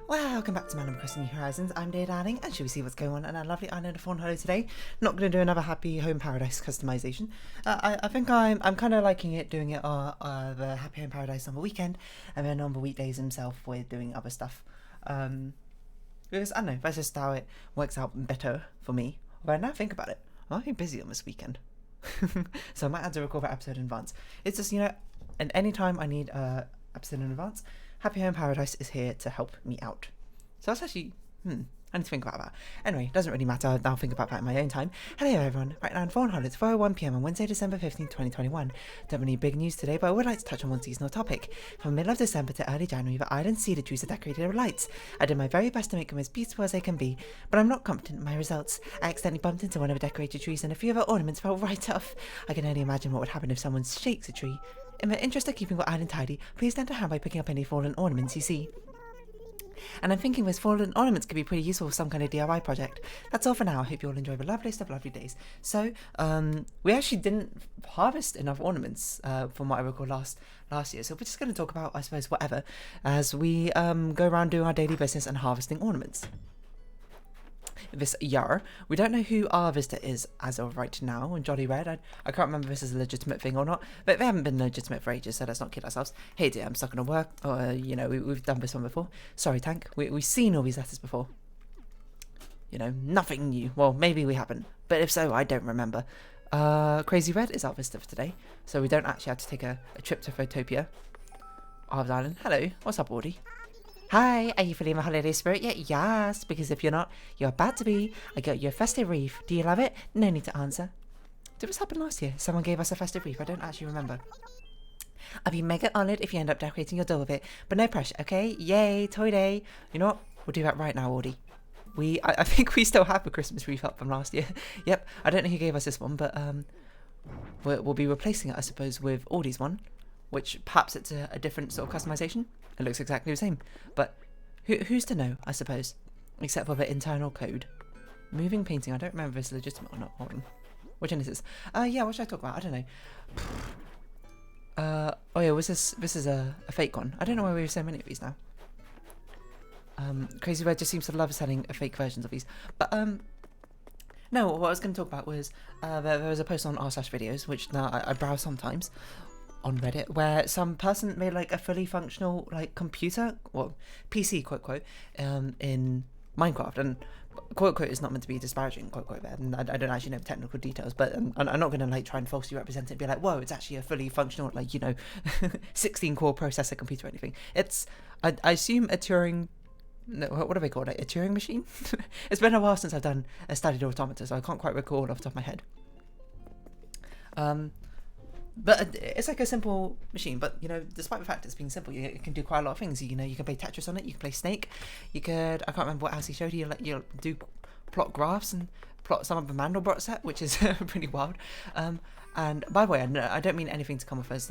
Welcome back to Man Crossing New Horizons. I'm Dear Darling, and shall we see what's going on in our lovely island of Fawnhollow today? Not going to do another Happy Home Paradise customization. I think I'm kind of liking it, doing it the Happy Home Paradise on the weekend, and then on the weekdays himself we're doing other stuff. Because, I don't know, that's just how it works out better for me. But now think about it, I'm very busy on this weekend. So I might have to record that episode in advance. It's just, and any time I need an episode in advance, Happy Home Paradise is here to help me out. So that's actually, I need to think about that. Anyway, doesn't really matter, I'll think about that in my own time. Hello everyone, right now in Fawnhallow, it's 4:01 PM on Wednesday, December 15th, 2021. Don't have any big news today, but I would like to touch on one seasonal topic. From the middle of December to early January, the island cedar trees are decorated with lights. I did my very best to make them as beautiful as they can be, but I'm not confident in my results. I accidentally bumped into one of the decorated trees and a few of the ornaments fell right off. I can only imagine what would happen if someone shakes a tree. In the interest of keeping the island tidy, please lend a hand by picking up any fallen ornaments you see. And I'm thinking those fallen ornaments could be pretty useful for some kind of DIY project. That's all for now. I hope you all enjoy the loveliest of lovely days. So, we actually didn't harvest enough ornaments, from what I recall last year. So we're just going to talk about, I suppose, whatever, as we go around doing our daily business and harvesting ornaments. This year, we don't know who our visitor is as of right now, and Jolly Red, I can't remember if this is a legitimate thing or not, but they haven't been legitimate for ages, so let's not kid ourselves. Hey dear, I'm stuck on a work, or, we've done this one before. Sorry, Tank, we've seen all these letters before. Nothing new. Well, maybe we haven't, but if so, I don't remember. Crazy Red is our visitor for today, so we don't actually have to take a trip to Photopia, Arv's Island. Hello, what's up, Audie? Hi, are you feeling the holiday spirit yet? Yes, because if you're not, you're about to be. I got you a festive wreath. Do you love it? No need to answer. Did this happen last year? Someone gave us a festive wreath. I don't actually remember. I'd be mega honoured if you end up decorating your door with it, but no pressure, okay? Yay, toy day. You know what? We'll do that right now, Audie. I think we still have a Christmas wreath up from last year. Yep, I don't know who gave us this one, but we'll be replacing it, I suppose, with Audie's one, which perhaps it's a different sort of customization. It looks exactly the same, but who's to know, I suppose, except for the internal code. Moving painting, I don't remember if it's legitimate or not. Hold on. Which one is this? Yeah, what should I talk about? I don't know. Oh yeah, this is a fake one. I don't know why we have so many of these now. Crazy Red just seems to love selling fake versions of these. But, no, what I was going to talk about was, there was a post on r/videos, which now I browse sometimes, on Reddit, where some person made like a fully functional computer, well, PC quote quote, in Minecraft, and quote quote is not meant to be disparaging quote quote there, and I don't actually know the technical details, but I'm not going to try and falsely represent it and be like, whoa, it's actually a fully functional 16 core processor computer or anything. It's I assume a Turing. No, what do they call it? A Turing machine? It's been a while since I've done a studied automata, so I can't quite recall off the top of my head. But it's like a simple machine, but despite the fact it's being simple, it can do quite a lot of things. You can play Tetris on it, you can play Snake, I can't remember what else he showed you, you'll do plot graphs and plot some of the Mandelbrot set, which is pretty wild. And by the way, I don't mean anything to come off as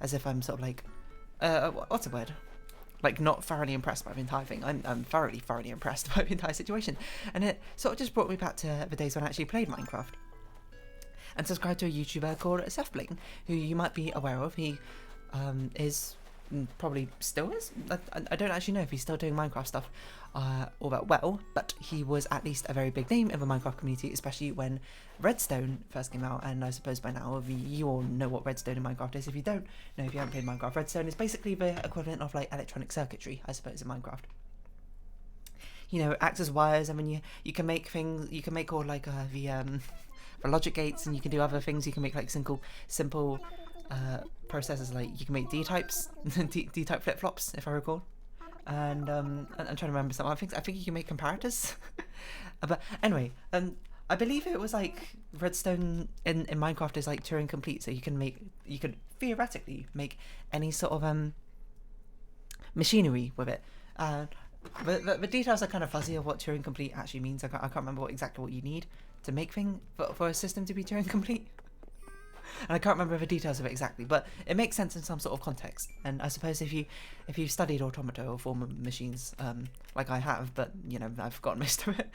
as if I'm sort of what's the word? Not thoroughly impressed by the entire thing. I'm thoroughly impressed by the entire situation. And it sort of just brought me back to the days when I actually played Minecraft. And subscribe to a YouTuber called Bling, who you might be aware of. He is probably still is. I don't actually know if he's still doing Minecraft stuff all that well, but he was at least a very big name in the Minecraft community, especially when Redstone first came out. And I suppose by now you all know what Redstone in Minecraft is. If you don't know, if you haven't played Minecraft, Redstone is basically the equivalent of electronic circuitry, I suppose, in Minecraft. It acts as wires, and then you can make things. You can make all the logic gates, and you can do other things. You can make simple processes, you can make D-types, D-type flip-flops, if I recall. And I'm trying to remember some. I think you can make comparators. But anyway, I believe it was Redstone in Minecraft is Turing complete, so you could theoretically make any sort of machinery with it. The details are kind of fuzzy of what Turing complete actually means. I can't remember exactly what you need to make thing for a system to be Turing complete. And I can't remember the details of it exactly, but it makes sense in some sort of context. And I suppose if you've studied automata or form of machines, like I have, but I've forgotten most of it,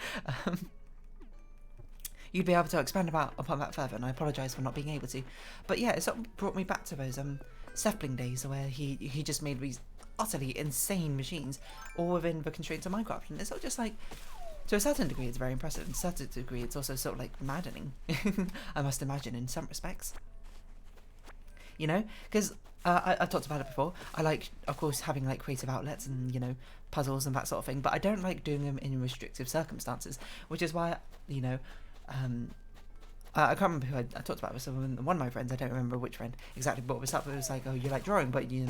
you'd be able to expand upon that further. And I apologise for not being able to. But yeah, it sort of brought me back to those Bling days where he just made these utterly insane machines, all within the constraints of Minecraft. And it's not just like, to a certain degree, it's very impressive. And to a certain degree, it's also sort of like maddening, I must imagine, in some respects. You know, because I talked about it before. I like, of course, having like creative outlets and, you know, puzzles and that sort of thing, but I don't like doing them in restrictive circumstances, which is why, you know, I can't remember who I talked about with someone, one of my friends, I don't remember which friend exactly brought this up, but it was like, oh, you like drawing, but your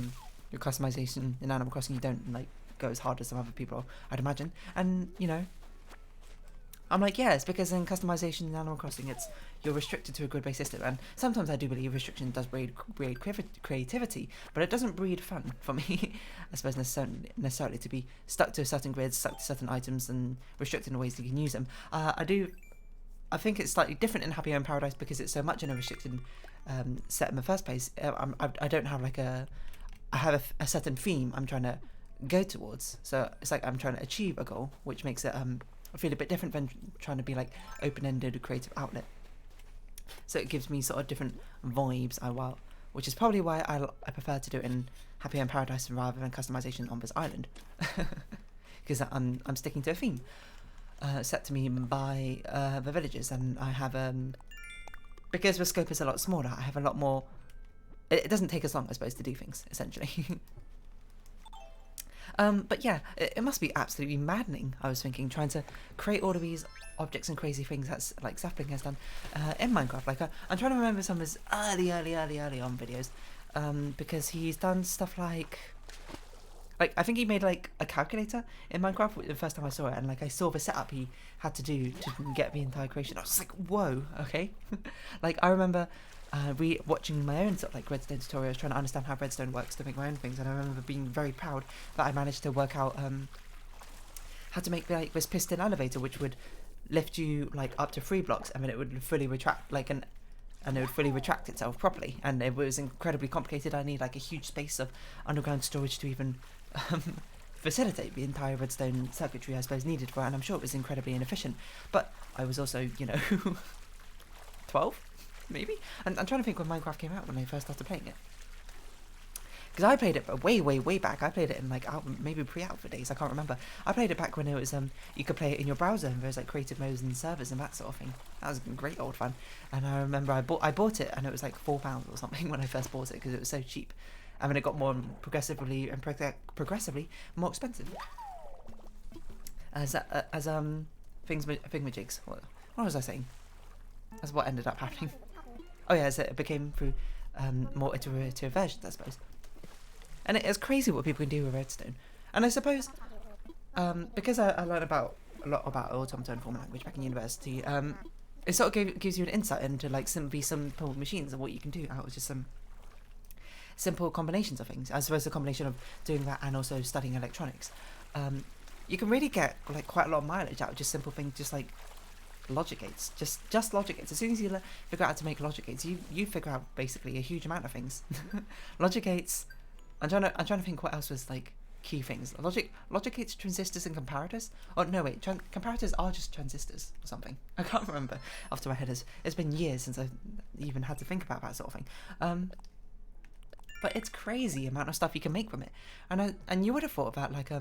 customization in Animal Crossing, you don't like go as hard as some other people, I'd imagine. And, you know, I'm like, yeah, it's because in customization in Animal Crossing, you're restricted to a grid-based system, and sometimes I do believe restriction does breed creativity, but it doesn't breed fun for me. I suppose necessarily to be stuck to a certain grid, stuck to certain items, and restricted in the ways that you can use them. I think it's slightly different in Happy Home Paradise because it's so much in a restricted set in the first place. I don't have like I have a certain theme I'm trying to go towards, so it's like I'm trying to achieve a goal, which makes it feel a bit different than trying to be like open-ended creative outlet. So it gives me sort of different vibes, which is probably why I prefer to do it in Happy Home Paradise rather than customization on this island, because I'm sticking to a theme set to me by the villagers, and I have because the scope is a lot smaller, I have a lot more. It doesn't take as long, I suppose, to do things essentially. But yeah, it must be absolutely maddening, I was thinking, trying to create all of these objects and crazy things that's like Sapling has done in Minecraft. Like I'm trying to remember some of his early on videos, because he's done stuff like I think he made like a calculator in Minecraft the first time I saw it, and like I saw the setup he had to do to get the entire creation. I was like, whoa, okay. Like I remember watching my own sort of like Redstone tutorials, trying to understand how Redstone works to make my own things, and I remember being very proud that I managed to work out how to make like this piston elevator, which would lift you like up to 3 blocks, and then it would fully retract and it would fully retract itself properly, and it was incredibly complicated. I need like a huge space of underground storage to even facilitate the entire redstone circuitry I suppose needed for it, and I'm sure it was incredibly inefficient, but I was also, you know, 12 maybe, and I'm trying to think when Minecraft came out, when I first started playing it, because I played it way back. I played it in like maybe pre-alpha days, I can't remember. I played it back when it was you could play it in your browser, and there was like creative modes and servers and that sort of thing. That was great old fun, and I remember I bought it, and it was like £4 or something when I first bought it, because it was so cheap. And then it got more progressively more expensive as thingamajigs. What was I saying? That's what ended up happening. Oh yeah, so it became through more iterative versions, I suppose. And it's crazy what people can do with redstone. And I suppose because I learned a lot about automaton form language back in university, it sort of gives you an insight into like simple machines and what you can do out of just some simple combinations of things. I suppose the combination of doing that and also studying electronics, you can really get like quite a lot of mileage out of just simple things, just like logic gates, just logic gates. As soon as you figure out how to make logic gates, you figure out basically a huge amount of things. Logic gates. I'm trying to think what else was like key things. Logic gates, transistors, and comparators. Oh no, wait, comparators are just transistors or something. I can't remember off the top of my head. It's been years since I've even had to think about that sort of thing. But it's crazy amount of stuff you can make from it, and you would have thought that like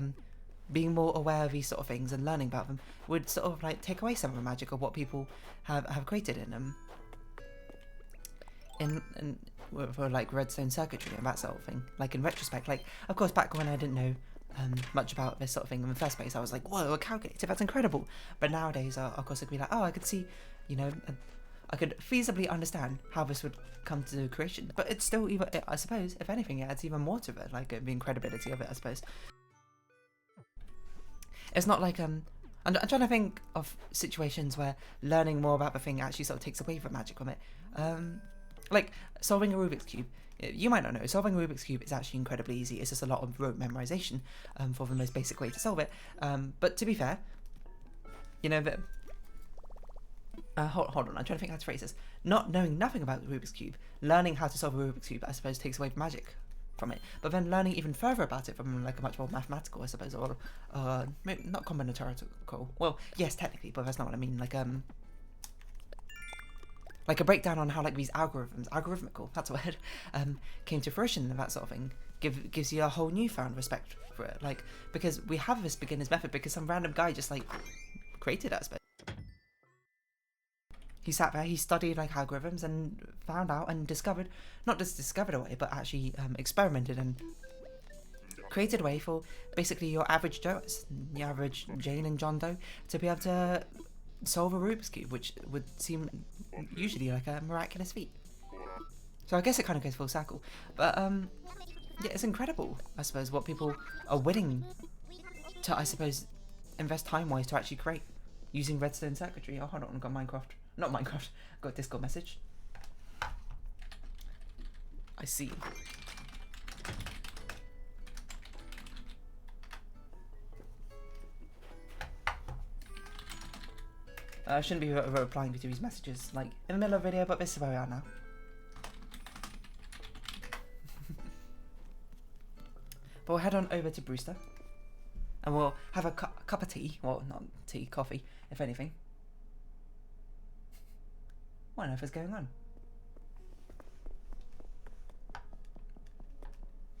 being more aware of these sort of things and learning about them would sort of like take away some of the magic of what people have created in them, for like redstone circuitry and that sort of thing. Like in retrospect, like of course back when I didn't know much about this sort of thing in the first place, I was like, whoa, a calculator, that's incredible. But nowadays, of course, I'd be like, oh, I could see, you know, I could feasibly understand how this would come to creation. But it's still even, I suppose, if anything, it adds even more to it, like the incredibility of it, I suppose. It's not like I'm trying to think of situations where learning more about the thing actually sort of takes away the magic from it. Like solving a Rubik's Cube. You might not know, solving a Rubik's Cube is actually incredibly easy. It's just a lot of rote memorization for the most basic way to solve it. But to be fair, you know, that hold on, I'm trying to think how to phrase this. Not knowing nothing about the Rubik's Cube, learning how to solve a Rubik's Cube, I suppose, takes away the magic from it. But then learning even further about it from like a much more mathematical, I suppose, or maybe not combinatorial. Well, yes, technically, but that's not what I mean. Like a breakdown on how like these algorithmical, that's a word, came to fruition and that sort of thing. gives you a whole newfound respect for it. Like, because we have this beginner's method because some random guy just like created it, I suppose. He sat there, he studied like algorithms and found out and discovered, not just discovered a way, but actually experimented and created a way for basically your average Joe, your average Jane and John Doe, to be able to solve a Rubik's Cube, which would seem usually like a miraculous feat. So I guess it kind of goes full circle. But yeah, it's incredible, I suppose, what people are willing to, I suppose, invest time-wise to actually create using Redstone circuitry. Oh, hold on, I've got Minecraft. Not Minecraft, I've got a Discord message. I see. I shouldn't be replying to these messages, like, in the middle of a video, but this is where we are now. But we'll head on over to Brewster. And we'll have a cup of tea. Well, not tea, coffee, if anything. What on earth is going on?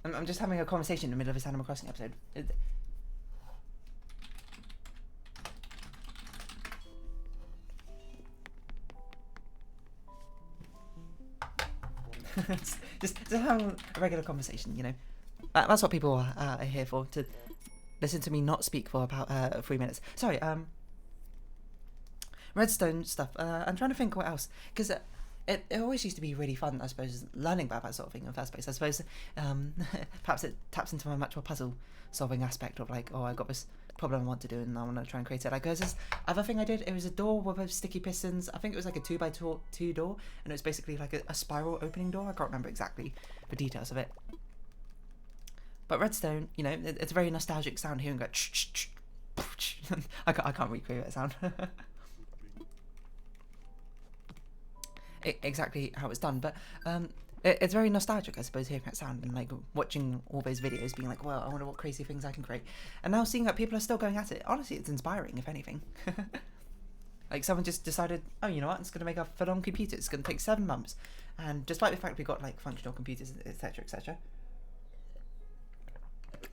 I'm just having a conversation in the middle of this Animal Crossing episode. just having a regular conversation, you know. That's what people are here for, to listen to me not speak for about 3 minutes. Sorry, Redstone stuff. I'm trying to think what else, because it always used to be really fun, I suppose, learning about that sort of thing in the first place. I suppose perhaps it taps into my much more puzzle solving aspect of like, oh, I got this problem I want to do and I want to try and create it. Like, there's this other thing I did. It was a door with sticky pistons. I think it was like a 2x2 door, and it was basically like a spiral opening door. I can't remember exactly the details of it. But Redstone, you know, it's a very nostalgic sound hearing go. I can't recreate that sound. Exactly how it's done, but it's very nostalgic, I suppose, hearing that sound and like watching all those videos, being like, well, I wonder what crazy things I can create. And now seeing that people are still going at it, honestly, it's inspiring, if anything. Like, someone just decided, oh, you know what, it's going to make a full-on computer. It's going to take 7 months, and despite the fact we've got like functional computers, etc., etc.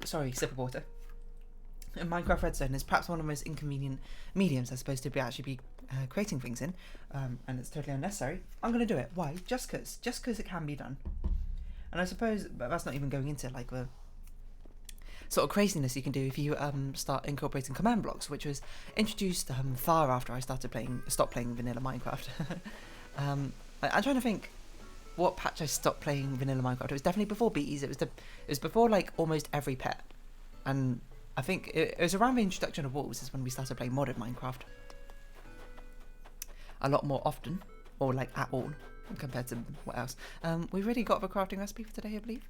Sorry, sip of water. And Minecraft Redstone is perhaps one of the most inconvenient mediums, I suppose, to be creating things in, and it's totally unnecessary. I'm going to do it. Why? Just because it can be done. And I suppose that's not even going into like the sort of craziness you can do if you start incorporating command blocks, which was introduced far after I stopped playing vanilla Minecraft. I'm trying to think what patch I stopped playing vanilla Minecraft. It was definitely before bees. It was before like almost every pet, and I think it was around the introduction of wolves is when we started playing modded Minecraft a lot more often, or like at all, compared to what else. We've already got the crafting recipe for today, I believe.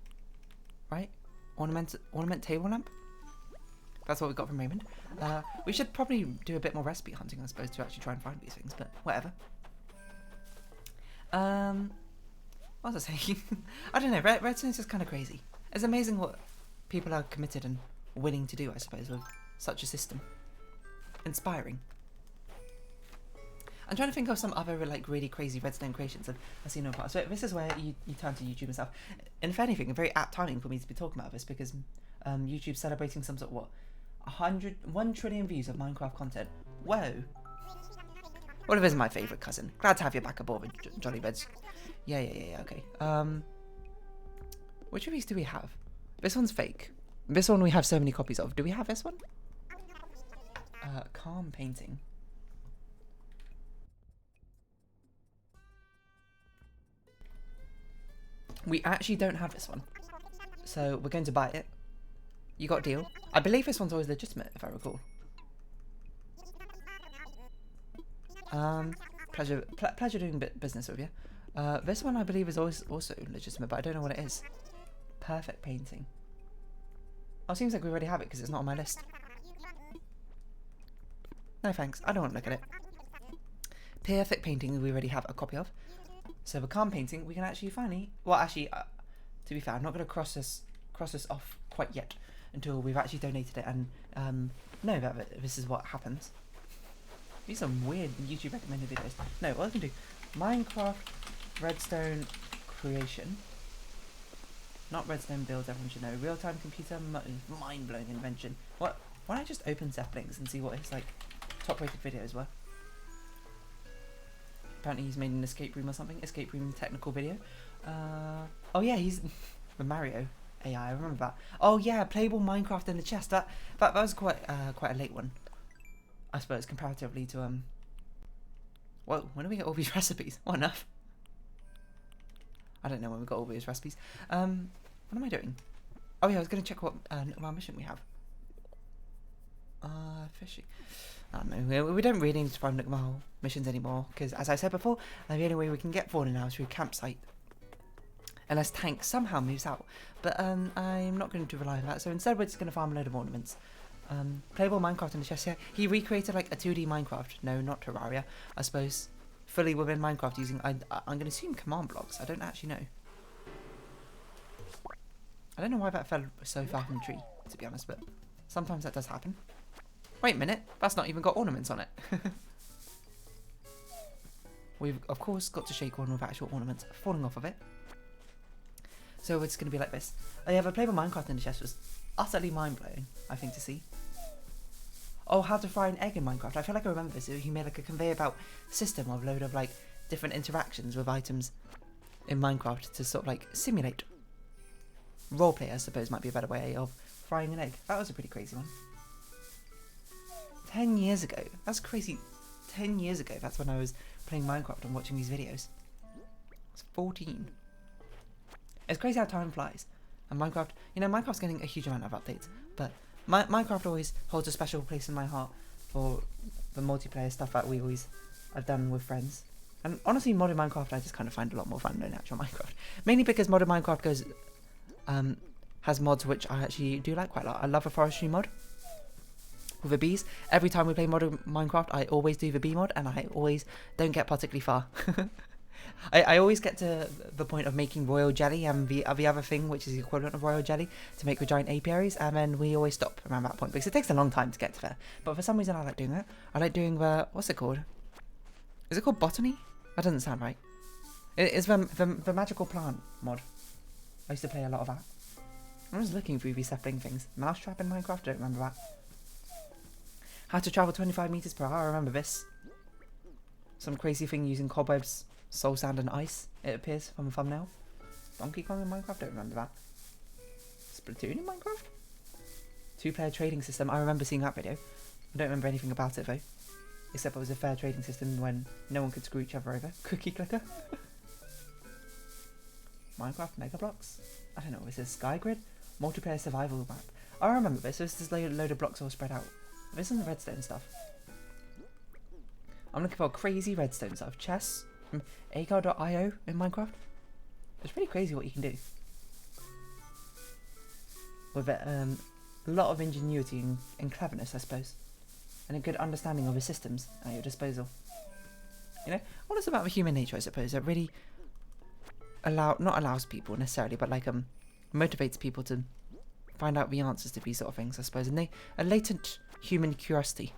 Right? Ornament table lamp. That's what we got from Raymond. We should probably do a bit more recipe hunting, I suppose, to actually try and find these things, but whatever. What was I saying? I don't know, Redstone is just kind of crazy. It's amazing what people are committed and willing to do, I suppose, with such a system. Inspiring. I'm trying to think of some other like really crazy Redstone creations I've seen in the past. So this is where you turn to YouTube and stuff. And if anything, a very apt timing for me to be talking about this, because YouTube's celebrating some sort of 1 trillion views of Minecraft content. Whoa. Oliver's my favourite cousin. Glad to have you back aboard, Jolly Beds. Yeah, okay. Which of these do we have? This one's fake. This one we have so many copies of. Do we have this one? Calm painting. We actually don't have this one. So we're going to buy it. You got a deal. I believe this one's always legitimate, if I recall. Pleasure doing business with you. This one I believe is always also legitimate, but I don't know what it is. Perfect painting. Oh, seems like we already have it because it's not on my list. No thanks, I don't want to look at it. Perfect painting we already have a copy of. So the calm painting we can actually finally, well actually, to be fair, I'm not going to cross this off quite yet until we've actually donated it and know that this is what happens. These are weird YouTube recommended videos. No, what I can do, Minecraft Redstone creation. Not redstone builds, everyone should know. Real-time computer, mind-blowing invention. What? Why don't I just open Zeppelings and see what his like top-rated videos were? Apparently he's made an escape room or something. Escape room technical video. Oh yeah, he's the Mario AI. I remember that. Oh yeah, playable Minecraft in the chest. That was quite a late one, I suppose, comparatively to Whoa, when do we get all these recipes? What enough? I don't know when we got all these recipes. What am I doing? Oh yeah, I was gonna check what mission we have. Fishing. I don't know. We don't really need to find Nookmahal missions anymore because, as I said before, the only way we can get Fauna now is through campsite. Unless Tank somehow moves out. But I'm not going to rely on that. So instead, we're just going to farm a load of ornaments. Playable Minecraft in the chest here. He recreated like a 2D Minecraft. No, not Terraria. I suppose fully within Minecraft using. I'm going to assume command blocks. I don't actually know. I don't know why that fell so far from the tree, to be honest, but sometimes that does happen. Wait a minute, that's not even got ornaments on it. We've, of course, got to shake one with actual ornaments falling off of it. So it's going to be like this. Yeah, the playable Minecraft in the chest was utterly mind-blowing, I think, to see. Oh, how to fry an egg in Minecraft. I feel like I remember this. He made like a conveyor belt system of a load of like different interactions with items in Minecraft to sort of like simulate roleplay, I suppose, might be a better way of frying an egg. That was a pretty crazy one. 10 years ago. That's crazy. 10 years ago, that's when I was playing Minecraft and watching these videos. I was 14. It's crazy how time flies. And Minecraft, you know, Minecraft's getting a huge amount of updates, but Minecraft always holds a special place in my heart for the multiplayer stuff that I've done with friends. And honestly, modern Minecraft I just kind of find a lot more fun than actual Minecraft. Mainly because modern Minecraft has mods which I actually do like quite a lot. I love a forestry mod with the bees. Every time we play modern Minecraft, I always do the bee mod, and I always don't get particularly far. I always get to the point of making royal jelly and the other thing, which is the equivalent of royal jelly, to make the giant apiaries, and then we always stop around that point because it takes a long time to get to there. But for some reason, I like doing that. I like doing the, what's it called? Is it called botany? That doesn't sound right. It's the magical plant mod. I used to play a lot of that. I was looking through these sapling things. Mousetrap in Minecraft, I don't remember that. How to travel 25 meters per hour, I remember this. Some crazy thing using cobwebs, soul sand and ice, it appears from a thumbnail. Donkey Kong in Minecraft, don't remember that. Splatoon in Minecraft? 2-player trading system, I remember seeing that video. I don't remember anything about it though. Except it was a fair trading system when no one could screw each other over. Cookie clicker. Minecraft Mega Blocks? I don't know, is this Skygrid? Multiplayer survival map. I remember this, so this is a load of blocks all spread out. This isn't the redstone stuff. I'm looking for crazy redstone stuff. Chess from agar.io in Minecraft. It's pretty crazy what you can do. With a lot of ingenuity and cleverness, I suppose. And a good understanding of the systems at your disposal. You know, what is about the human nature, I suppose, that really not allows people necessarily, but like motivates people to find out the answers to these sort of things, I suppose. And a latent human curiosity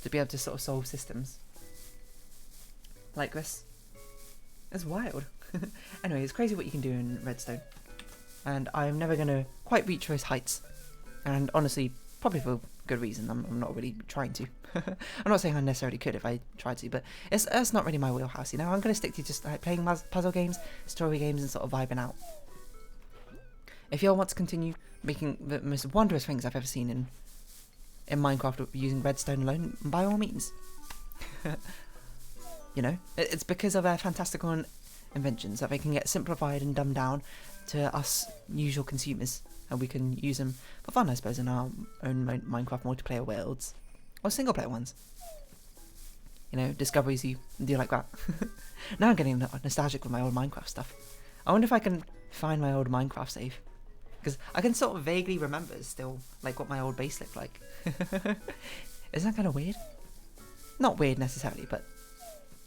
to be able to sort of solve systems like this. It's wild. Anyway, it's crazy what you can do in Redstone. And I'm never going to quite reach those heights. And honestly, probably for good reason. I'm not really trying to. I'm not saying I necessarily could if I tried to, but it's not really my wheelhouse, you know. I'm going to stick to just like playing puzzle games, story games, and sort of vibing out. If you all want to continue making the most wondrous things I've ever seen in Minecraft using redstone alone, by all means. You know, it's because of their fantastical inventions that they can get simplified and dumbed down to us usual consumers, and we can use them for fun, I suppose, in our own Minecraft multiplayer worlds or single player ones. You know, discoveries you do like that. Now I'm getting nostalgic with my old Minecraft stuff. I wonder if I can find my old Minecraft save. Because I can sort of vaguely remember still, like, what my old base looked like. Isn't that kind of weird? Not weird necessarily, but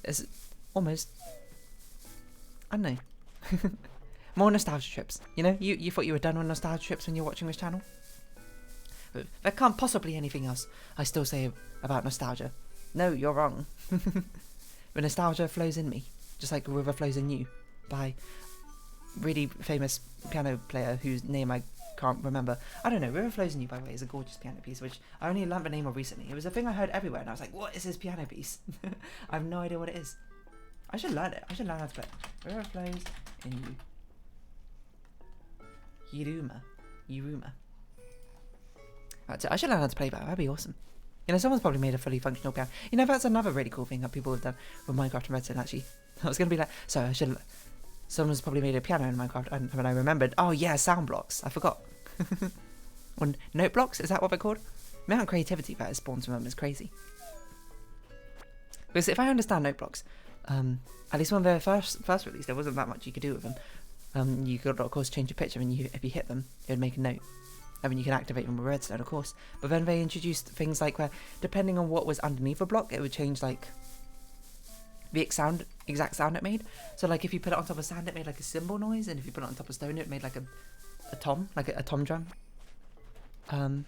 it's almost, I don't know. More nostalgia trips. You know, you thought you were done with nostalgia trips when you're watching this channel? But there can't possibly be anything else I still say about nostalgia. No, you're wrong. The nostalgia flows in me, just like the river flows in you, by really famous piano player whose name I can't remember. I don't know. River Flows in You, by the way, is a gorgeous piano piece, which I only learned the name of recently. It was a thing I heard everywhere, and I was like, what is this piano piece? I have no idea what it is. I should learn it. I should learn how to play it. River Flows in You. Yiruma. I should learn how to play that. That'd be awesome. You know, someone's probably made a fully functional piano. You know, that's another really cool thing that people have done with Minecraft and Redstone, actually. I was going to be like, sorry, I should... Someone's probably made a piano in Minecraft, and when I remembered, oh yeah, sound blocks. I forgot. Or note blocks, is that what they're called? The amount of creativity that is spawned from them is crazy. Because if I understand note blocks, at least when they were first released, there wasn't that much you could do with them. You could, of course, change your picture, and if you hit them, it would make a note. I mean, you can activate them with redstone, of course. But then they introduced things like where, depending on what was underneath a block, it would change, like, the exact sound it made. So, like, if you put it on top of sand, it made, like, a cymbal noise. And if you put it on top of stone, it made, like, a tom, like a tom drum. Are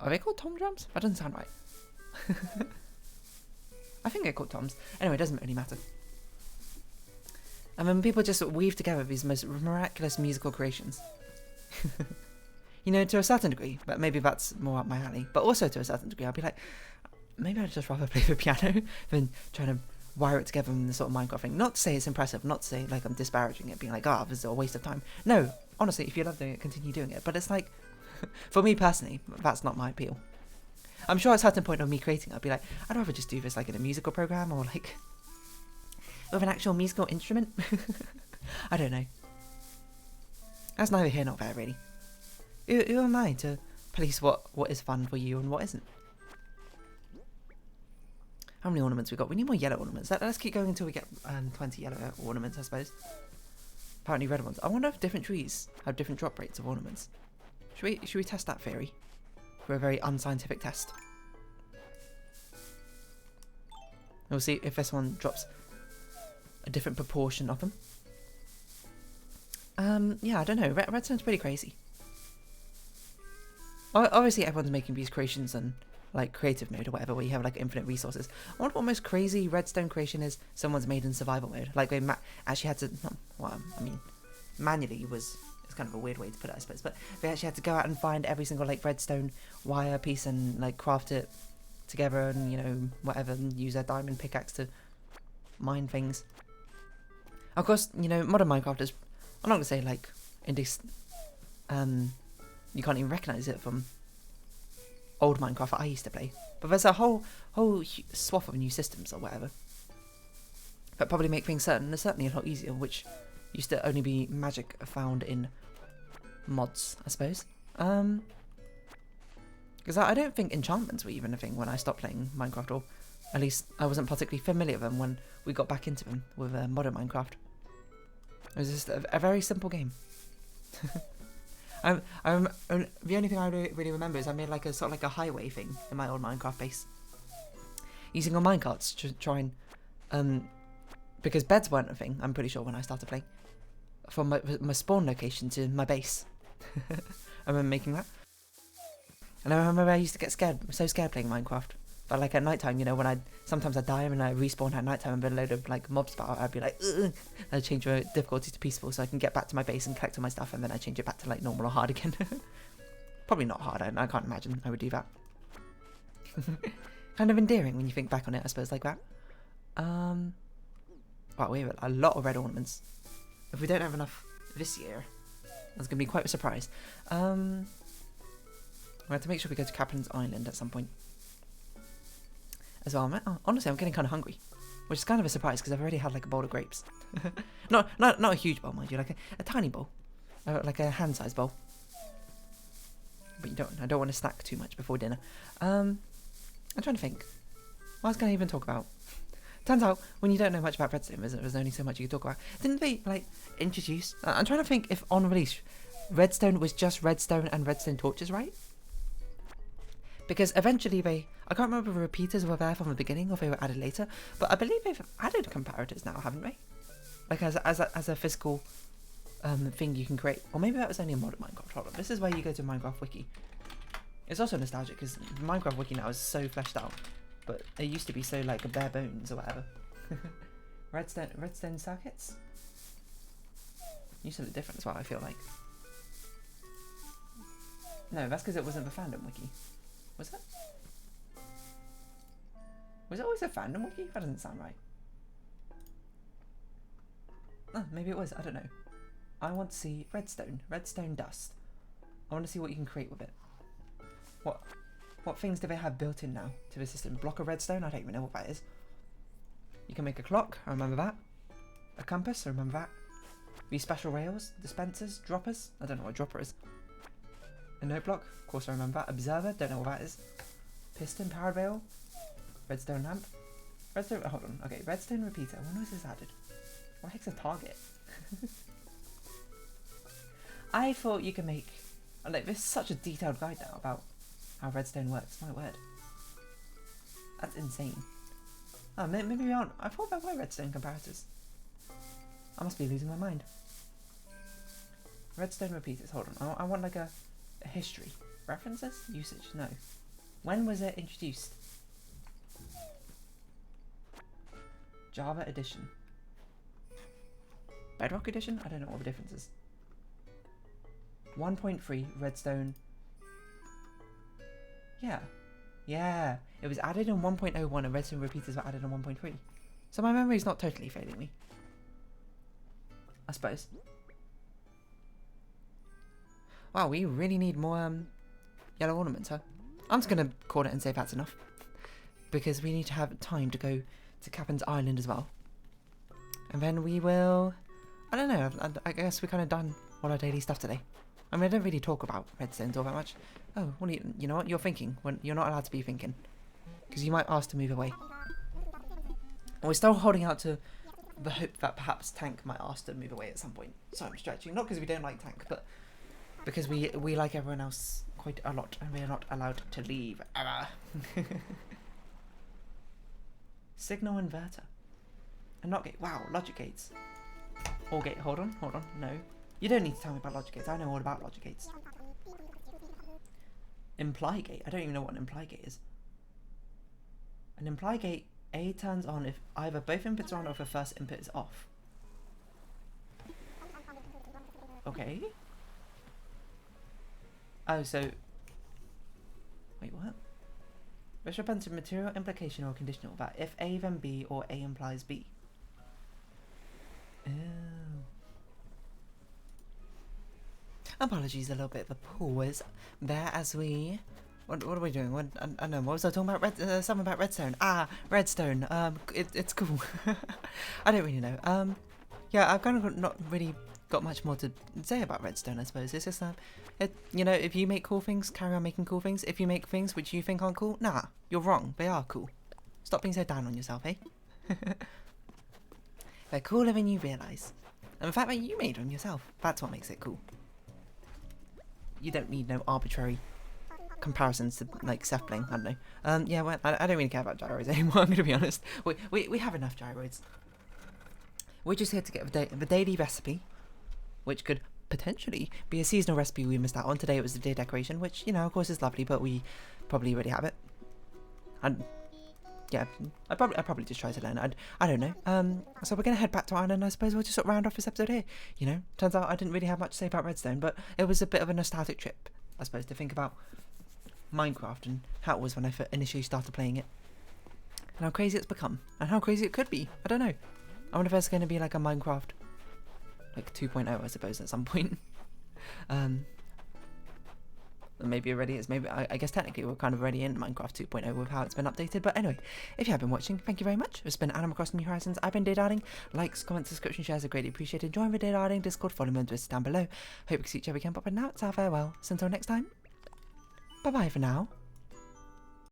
they called tom drums? That doesn't sound right. I think they're called toms. Anyway, it doesn't really matter. And then people just weave together these most miraculous musical creations. You know, to a certain degree, but maybe that's more up my alley. But also to a certain degree, I'd be like, maybe I'd just rather play the piano than trying to wire it together in the sort of Minecraft thing. Not to say it's impressive, not to say like I'm disparaging it, being like, oh, this is a waste of time. No, honestly, if you love doing it, continue doing it. But it's like, for me personally, that's not my appeal. I'm sure at a certain point of me creating, I'd be like, I'd rather just do this like in a musical program or like with an actual musical instrument. I don't know. That's neither here nor there, really. Who am I to police what is fun for you and what isn't? How many ornaments we got? We need more yellow ornaments. Let's keep going until we get 20 yellow ornaments, I suppose. Apparently red ones. I wonder if different trees have different drop rates of ornaments. Should we test that theory for a very unscientific test? We'll see if this one drops a different proportion of them. Yeah, I don't know. Redstone's pretty crazy. Obviously, everyone's making these creations in like creative mode or whatever, where you have like infinite resources. I wonder what most crazy redstone creation is someone's made in survival mode. Like they actually had to, well, I mean, manually it's kind of a weird way to put it, I suppose, but they actually had to go out and find every single like redstone wire piece and like craft it together and, you know, whatever, and use their diamond pickaxe to mine things. Of course, you know, modern Minecraft is, I'm not gonna say like you can't even recognise it from old Minecraft that I used to play. But there's a whole swath of new systems or whatever that probably make things certainly a lot easier, which used to only be magic found in mods, I suppose. Because I don't think enchantments were even a thing when I stopped playing Minecraft, or at least I wasn't particularly familiar with them when we got back into them with modern Minecraft. It was just a very simple game. The only thing I really remember is I made like a sort of like a highway thing in my old Minecraft base, using all minecarts to try and because beds weren't a thing, I'm pretty sure, when I started playing, from my spawn location to my base. I remember making that, and I remember I used to get scared, so scared playing Minecraft. But like at night time, you know, when sometimes I die and I respawn at night time and then a load of like mobs about, I'd be like, ugh. I'd change the difficulty to peaceful so I can get back to my base and collect all my stuff, and then I change it back to like normal or hard again. Probably not hard, I can't imagine I would do that. Kind of endearing when you think back on it, I suppose, like that. Wow, we have a lot of red ornaments. If we don't have enough this year, that's going to be quite a surprise. We have to make sure we go to Captain's Island at some point as well. Honestly, I'm getting kind of hungry, which is kind of a surprise because I've already had like a bowl of grapes. not a huge bowl, mind you, like a tiny bowl, like a hand-sized bowl. But I don't want to snack too much before dinner. I'm trying to think. What was I going to even talk about? Turns out, when you don't know much about Redstone, there's only so much you can talk about. Didn't they like introduce? I'm trying to think if on release, Redstone was just Redstone and Redstone torches, right? Because eventually I can't remember if the repeaters were there from the beginning or if they were added later, but I believe they've added comparators now, haven't they? Like as a physical thing you can create. Or maybe that was only a modern Minecraft. Hold on, this is where you go to Minecraft Wiki. It's also nostalgic because Minecraft Wiki now is so fleshed out, but it used to be so like bare bones or whatever. Redstone circuits. Used to look different as well, I feel like. No, that's because it wasn't the fandom wiki. Was it? Was it always a fandom wiki? That doesn't sound right. Oh, maybe it was. I don't know. I want to see redstone. Redstone dust. I want to see what you can create with it. What things do they have built in now to the system? Block of redstone? I don't even know what that is. You can make a clock. I remember that. A compass. I remember that. These special rails. Dispensers. Droppers. I don't know what a dropper is. A note block. Of course I remember that. Observer. Don't know what that is. Piston. Powered rail. Redstone lamp. Redstone. Hold on. Okay. Redstone repeater. When was this added? What the heck's a target? I thought you could make... Like, there's such a detailed guide now about how redstone works. My word. That's insane. Oh, maybe we aren't. I thought there were redstone comparators. I must be losing my mind. Redstone repeaters. Hold on. I want like a history. References? Usage? No. When was it introduced? Java edition. Bedrock edition? I don't know what the difference is. 1.3 redstone. Yeah. Yeah. It was added in 1.01 and redstone repeaters were added in 1.3. So my memory's not totally failing me. I suppose. Wow, we really need more yellow ornaments, huh? I'm just going to call it and say that's enough. Because we need to have time to go to Captain's Island as well. And then we will... I don't know, I guess we're kind of done all our daily stuff today. I mean, I don't really talk about redstones all that much. Oh, well, you know what? You're thinking. When you're not allowed to be thinking. Because you might ask to move away. And we're still holding out to the hope that perhaps Tank might ask to move away at some point. So I'm stretching. Not because we don't like Tank, but because we like everyone else quite a lot. And we are not allowed to leave. Signal inverter. And not gate. Wow, logic gates. Or gate. Hold on. No. You don't need to tell me about logic gates. I know all about logic gates. Imply gate. I don't even know what an imply gate is. An imply gate, A turns on if either both inputs are on or if the first input is off. Okay. Oh, so... Wait, what? This depends on material implication or conditional that if A then B or A implies B. Oh. Apologies, a little bit of a pause there as we... What are we doing? I don't know. What was I talking about? Something about redstone. Ah, redstone. It's cool. I don't really know. Yeah, I've kind of not really got much more to say about redstone, I suppose. It's just you know, if you make cool things, carry on making cool things. If you make things which you think aren't cool, nah, you're wrong. They are cool. Stop being so down on yourself, eh? They're cooler than you realise. And the fact that you made them yourself, that's what makes it cool. You don't need no arbitrary comparisons to like Seth playing. I don't know. Yeah, well, I don't really care about gyroids anymore. I'm gonna be honest. We have enough gyroids. We're just here to get the daily recipe, which could potentially be a seasonal recipe we missed out on. Today it was the day decoration, which, you know, of course is lovely, but we probably already have it. And yeah, I probably just try to learn it. I don't know. So we're gonna head back to Ireland. I suppose we'll just sort of round off this episode here. You know, turns out I didn't really have much to say about redstone, but it was a bit of a nostalgic trip, I suppose, to think about Minecraft and how it was when I initially started playing it, and how crazy it's become, and how crazy it could be. I don't know. I wonder if there's going to be like a Minecraft like 2.0, I suppose, at some point. Maybe already is. Maybe I guess technically we're kind of already in Minecraft 2.0 with how it's been updated. But anyway, if you have been watching, thank you very much. It's been Animal Crossing New Horizons. I've been Daydarding. Likes, comments, subscription, shares are greatly appreciated. Join the Daydarding Discord. Follow me on Twitter down below. Hope you can see each other again. But now it's our farewell. So until next time. Bye bye for now.